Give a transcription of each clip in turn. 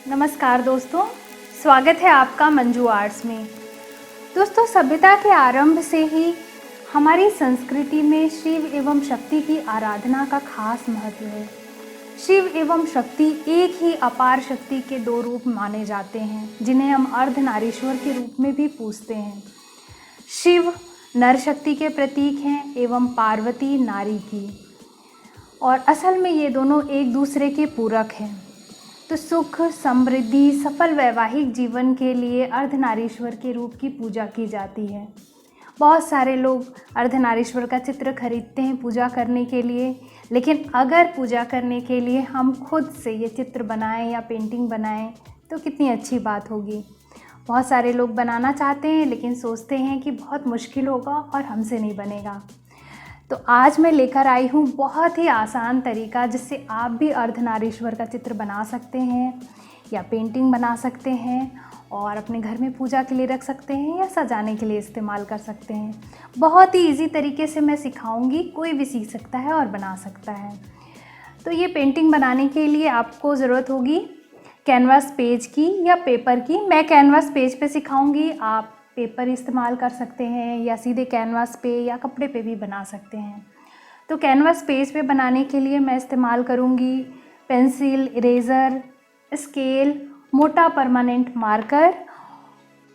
नमस्कार दोस्तों, स्वागत है आपका मंजू आर्ट्स में। दोस्तों, सभ्यता के आरंभ से ही हमारी संस्कृति में शिव एवं शक्ति की आराधना का खास महत्व है। शिव एवं शक्ति एक ही अपार शक्ति के दो रूप माने जाते हैं, जिन्हें हम अर्धनारीश्वर के रूप में भी पूजते हैं। शिव नर शक्ति के प्रतीक हैं एवं पार्वती नारी की, और असल में ये दोनों एक दूसरे के पूरक हैं। तो सुख, समृद्धि, सफल वैवाहिक जीवन के लिए अर्धनारीश्वर के रूप की पूजा की जाती है। बहुत सारे लोग अर्धनारीश्वर का चित्र खरीदते हैं पूजा करने के लिए, लेकिन अगर पूजा करने के लिए हम खुद से ये चित्र बनाएं या पेंटिंग बनाएं तो कितनी अच्छी बात होगी। बहुत सारे लोग बनाना चाहते हैं लेकिन सोचते हैं कि बहुत मुश्किल होगा और हमसे नहीं बनेगा। तो आज मैं लेकर आई हूँ बहुत ही आसान तरीका, जिससे आप भी अर्धनारीश्वर का चित्र बना सकते हैं या पेंटिंग बना सकते हैं और अपने घर में पूजा के लिए रख सकते हैं या सजाने के लिए इस्तेमाल कर सकते हैं। बहुत ही इजी तरीके से मैं सिखाऊंगी, कोई भी सीख सकता है और बना सकता है। तो ये पेंटिंग बनाने के लिए आपको ज़रूरत होगी कैनवास पेज की या पेपर की। मैं कैनवास पेज पे सिखाऊंगी, आप पेपर इस्तेमाल कर सकते हैं या सीधे कैनवास पे या कपड़े पे भी बना सकते हैं। तो कैनवास पेज पे बनाने के लिए मैं इस्तेमाल करूँगी पेंसिल, इरेज़र, स्केल, मोटा परमानेंट मार्कर,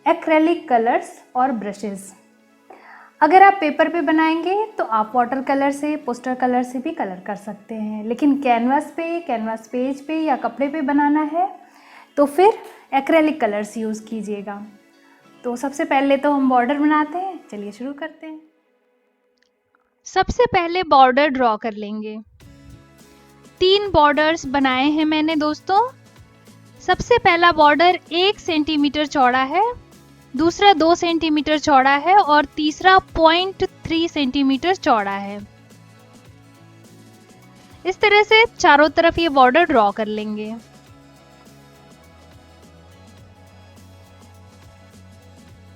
एक्रेलिक कलर्स और ब्रशेस। अगर आप पेपर पे बनाएंगे तो आप वाटर कलर से, पोस्टर कलर से भी कलर कर सकते हैं, लेकिन कैनवास पे, कैनवास पेज पे या कपड़े पे बनाना है तो फिर एक्रेलिक कलर्स यूज़ कीजिएगा। तो सबसे पहले तो हम बॉर्डर बनाते हैं, चलिए शुरू करते हैं। सबसे पहले बॉर्डर ड्रॉ कर लेंगे। 3 बॉर्डर्स बनाए हैं मैंने दोस्तों। सबसे पहला बॉर्डर 1 सेंटीमीटर चौड़ा है, दूसरा 2 सेंटीमीटर चौड़ा है और तीसरा 0.3 सेंटीमीटर चौड़ा है। इस तरह से चारों तरफ ये बॉर्डर ड्रॉ कर लेंगे।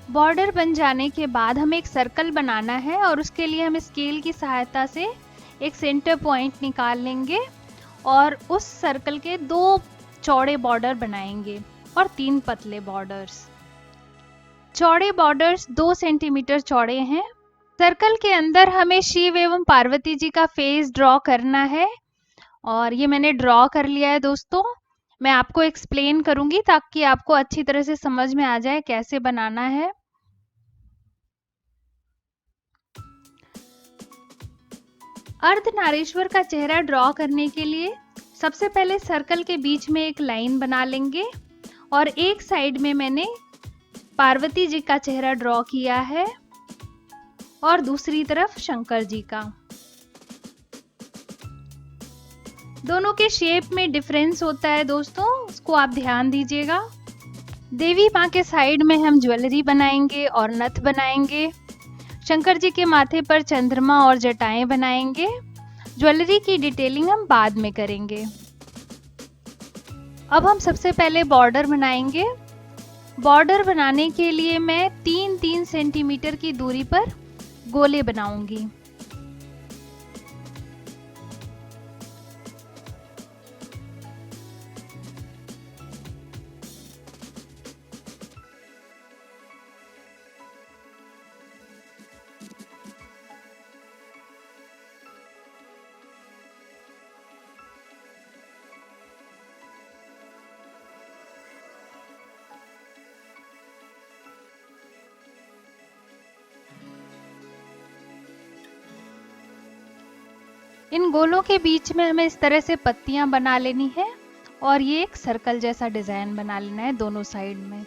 बॉर्डर बन जाने के बाद हमें एक सर्कल बनाना है और उसके लिए हम स्केल की सहायता से एक सेंटर पॉइंट निकाल लेंगे और उस सर्कल के 2 चौड़े बॉर्डर बनाएंगे और 3 पतले बॉर्डर्स। चौड़े बॉर्डर्स 2 सेंटीमीटर चौड़े हैं। सर्कल के अंदर हमें शिव एवं पार्वती जी का फेस ड्रॉ करना है और ये मैंने ड्रॉ कर लिया है दोस्तों। मैं आपको एक्सप्लेन करूंगी ताकि आपको अच्छी तरह से समझ में आ जाए कैसे बनाना है। अर्धनारीश्वर का चेहरा ड्रॉ करने के लिए सबसे पहले सर्कल के बीच में एक लाइन बना लेंगे और एक साइड में मैंने पार्वती जी का चेहरा ड्रॉ किया है और दूसरी तरफ शंकर जी का। दोनों के शेप में डिफरेंस होता है दोस्तों, उसको आप ध्यान दीजिएगा। देवी माँ के साइड में हम ज्वेलरी बनाएंगे और नथ बनाएंगे। शंकर जी के माथे पर चंद्रमा और जटाएं बनाएंगे। ज्वेलरी की डिटेलिंग हम बाद में करेंगे। अब हम सबसे पहले बॉर्डर बनाएंगे। बॉर्डर बनाने के लिए मैं 3-3 सेंटीमीटर की दूरी पर गोले बनाऊंगी। इन गोलों के बीच में हमें इस तरह से पत्तियां बना लेनी है और ये एक सर्कल जैसा डिजाइन बना लेना है दोनों साइड में।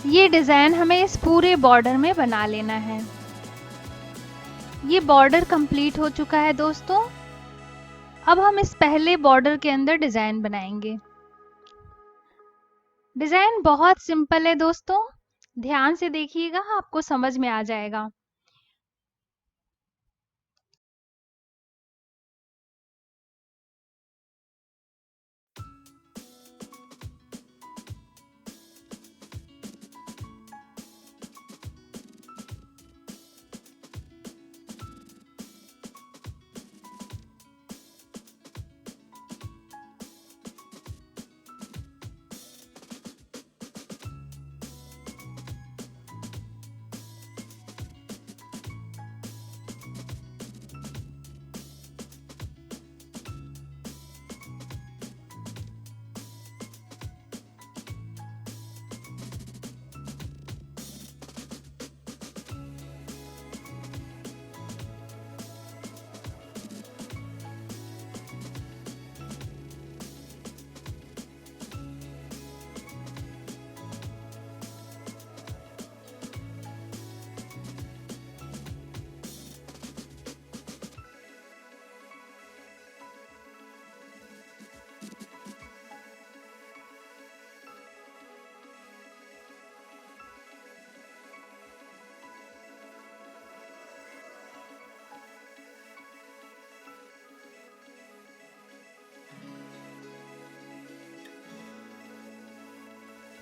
ये डिज़ाइन हमें इस पूरे बॉर्डर में बना लेना है। ये बॉर्डर कंप्लीट हो चुका है दोस्तों। अब हम इस पहले बॉर्डर के अंदर डिज़ाइन बनाएंगे। डिज़ाइन बहुत सिंपल है दोस्तों, ध्यान से देखिएगा, आपको समझ में आ जाएगा।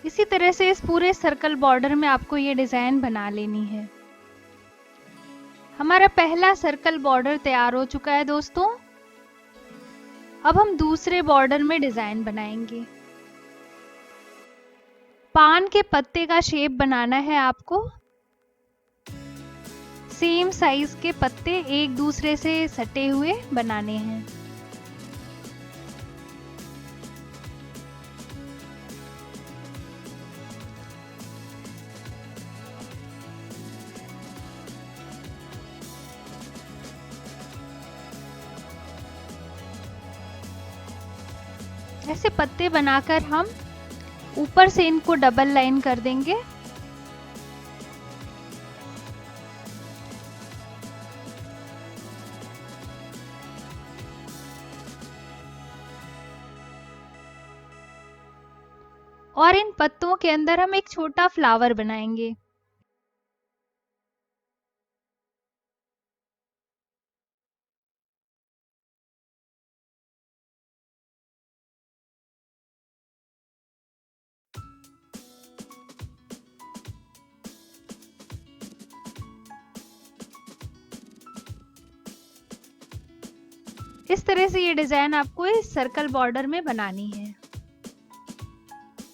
इसी तरह से इस पूरे सर्कल बॉर्डर में आपको ये डिज़ाइन बना लेनी है। हमारा पहला सर्कल बॉर्डर तैयार हो चुका है दोस्तों। अब हम दूसरे बॉर्डर में डिज़ाइन बनाएंगे। पान के पत्ते का शेप बनाना है आपको। सेम साइज के पत्ते एक दूसरे से सटे हुए बनाने हैं। ऐसे पत्ते बनाकर हम ऊपर से इनको डबल लाइन कर देंगे। और इन पत्तों के अंदर हम एक छोटा फ्लावर बनाएंगे। इस तरह से ये डिजाइन आपको इस सर्कल बॉर्डर में बनानी है।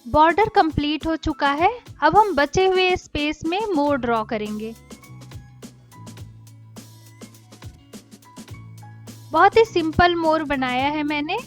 बॉर्डर कंप्लीट हो चुका है। अब हम बचे हुए स्पेस में मोर ड्रॉ करेंगे। बहुत ही सिंपल मोर बनाया है मैंने।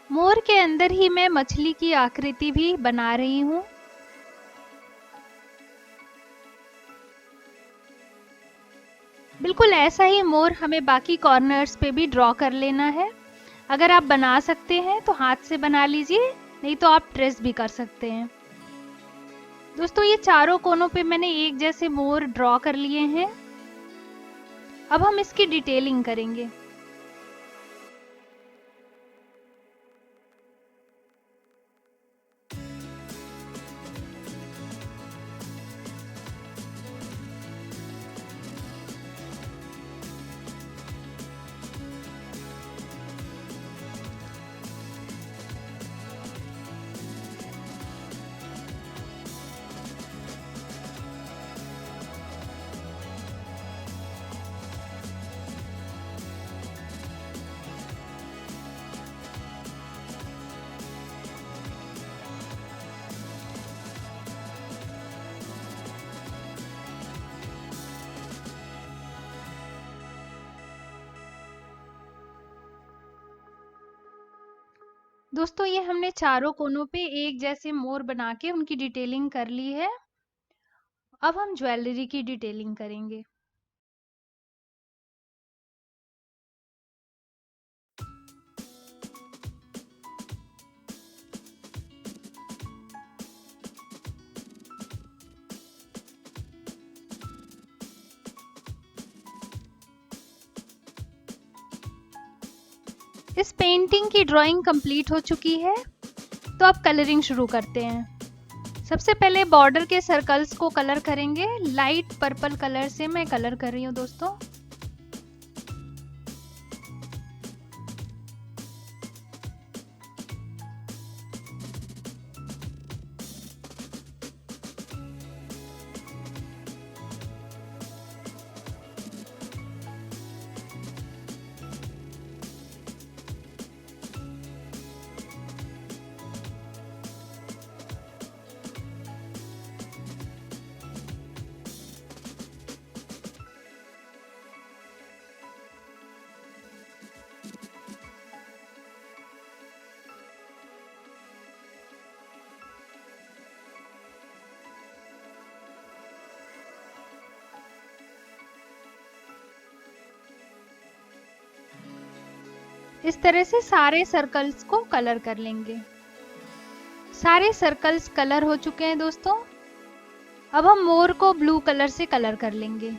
मोर के अंदर ही मैं मछली की आकृति भी बना रही हूँ। बिल्कुल ऐसा ही मोर हमें बाकी कॉर्नर्स पे भी ड्रॉ कर लेना है। अगर आप बना सकते हैं तो हाथ से बना लीजिए, नहीं तो आप ट्रेस भी कर सकते हैं। दोस्तों ये चारों कोनों पे मैंने एक जैसे मोर ड्रॉ कर लिए हैं। अब हम इसकी डिटेलिंग करेंगे। दोस्तों ये हमने चारों कोनों पे एक जैसे मोर बना के उनकी डिटेलिंग कर ली है। अब हम ज्वेलरी की डिटेलिंग करेंगे। इस पेंटिंग की ड्राइंग कंप्लीट हो चुकी है, तो अब कलरिंग शुरू करते हैं। सबसे पहले बॉर्डर के सर्कल्स को कलर करेंगे। लाइट पर्पल कलर से मैं कलर कर रही हूँ दोस्तों। इस तरह से सारे सर्कल्स को कलर कर लेंगे। सारे सर्कल्स कलर हो चुके हैं दोस्तों। अब हम मोर को ब्लू कलर से कलर कर लेंगे।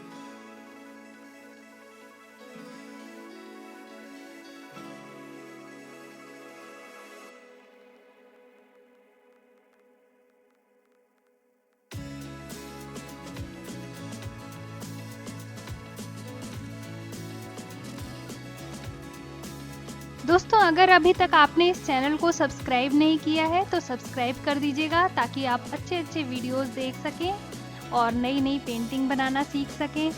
दोस्तों अगर अभी तक आपने इस चैनल को सब्सक्राइब नहीं किया है तो सब्सक्राइब कर दीजिएगा, ताकि आप अच्छे अच्छे वीडियोस देख सकें और नई नई पेंटिंग बनाना सीख सकें।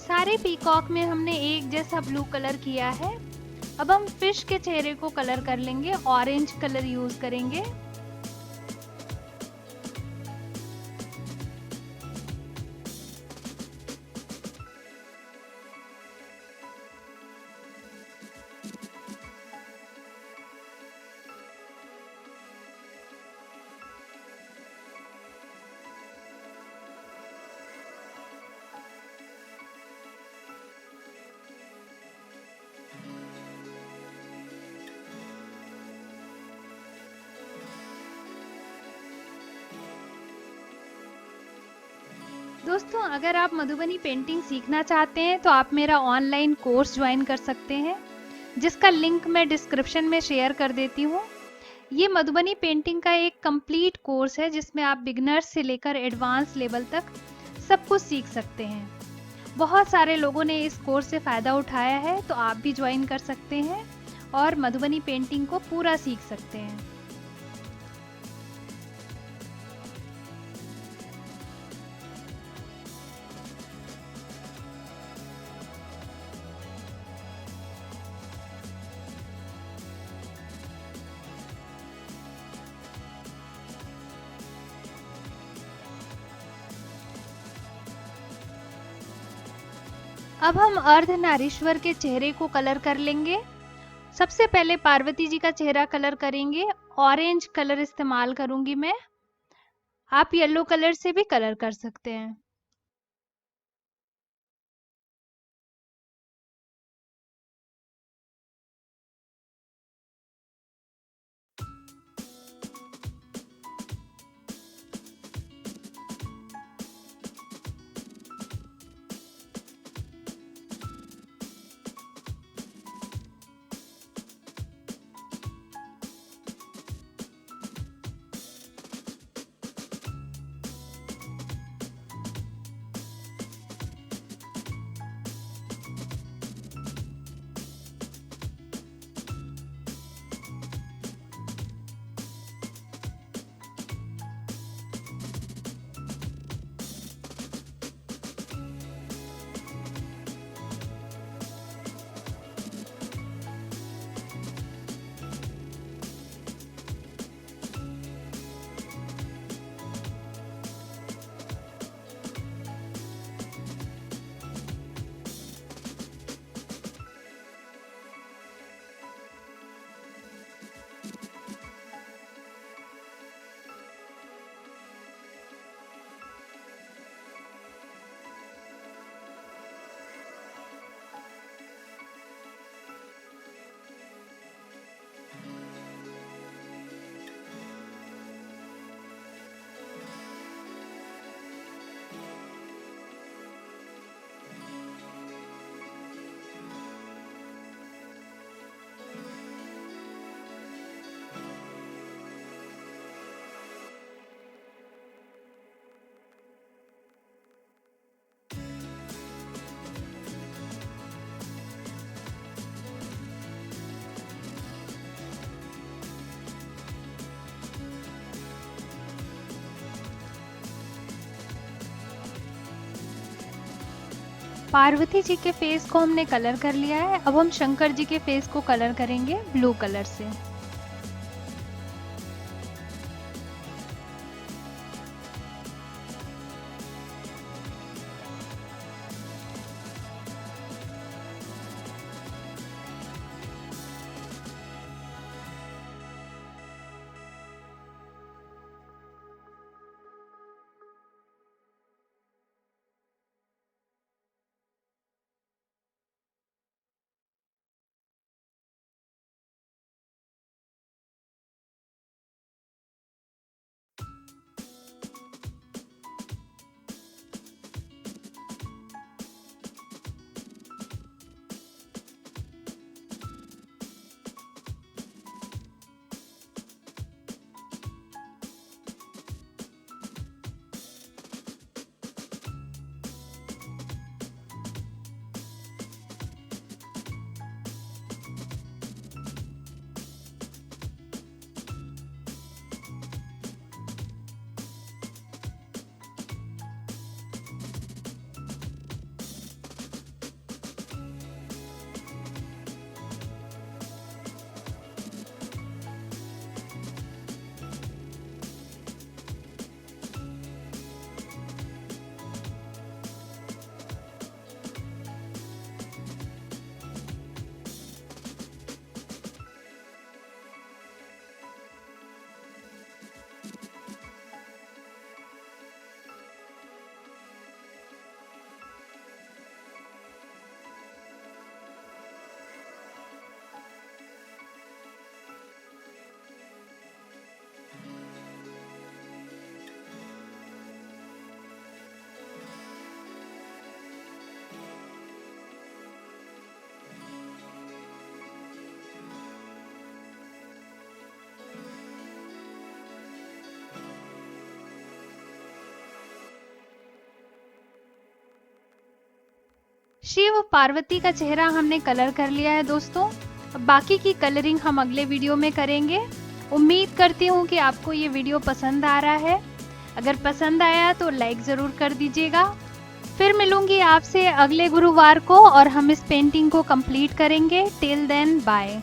सारे पीकॉक में हमने एक जैसा ब्लू कलर किया है। अब हम फिश के चेहरे को कलर कर लेंगे, ऑरेंज कलर यूज करेंगे। दोस्तों अगर आप मधुबनी पेंटिंग सीखना चाहते हैं तो आप मेरा ऑनलाइन कोर्स ज्वाइन कर सकते हैं, जिसका लिंक मैं डिस्क्रिप्शन में शेयर कर देती हूँ। ये मधुबनी पेंटिंग का एक कंप्लीट कोर्स है, जिसमें आप बिगिनर्स से लेकर एडवांस लेवल तक सब कुछ सीख सकते हैं। बहुत सारे लोगों ने इस कोर्स से फ़ायदा उठाया है, तो आप भी ज्वाइन कर सकते हैं और मधुबनी पेंटिंग को पूरा सीख सकते हैं। अब हम अर्धनारीश्वर के चेहरे को कलर कर लेंगे सबसे पहले पार्वती जी का चेहरा कलर करेंगे। ऑरेंज कलर इस्तेमाल करूंगी मैं, आप येलो कलर से भी कलर कर सकते हैं। पार्वती जी के फेस को हमने कलर कर लिया है। अब हम शंकर जी के फेस को कलर करेंगे ब्लू कलर से। शिव पार्वती का चेहरा हमने कलर कर लिया है दोस्तों। अब बाकी की कलरिंग हम अगले वीडियो में करेंगे। उम्मीद करती हूँ कि आपको ये वीडियो पसंद आ रहा है। अगर पसंद आया तो लाइक ज़रूर कर दीजिएगा। फिर मिलूंगी आपसे अगले गुरुवार को और हम इस पेंटिंग को कंप्लीट करेंगे। Till then bye.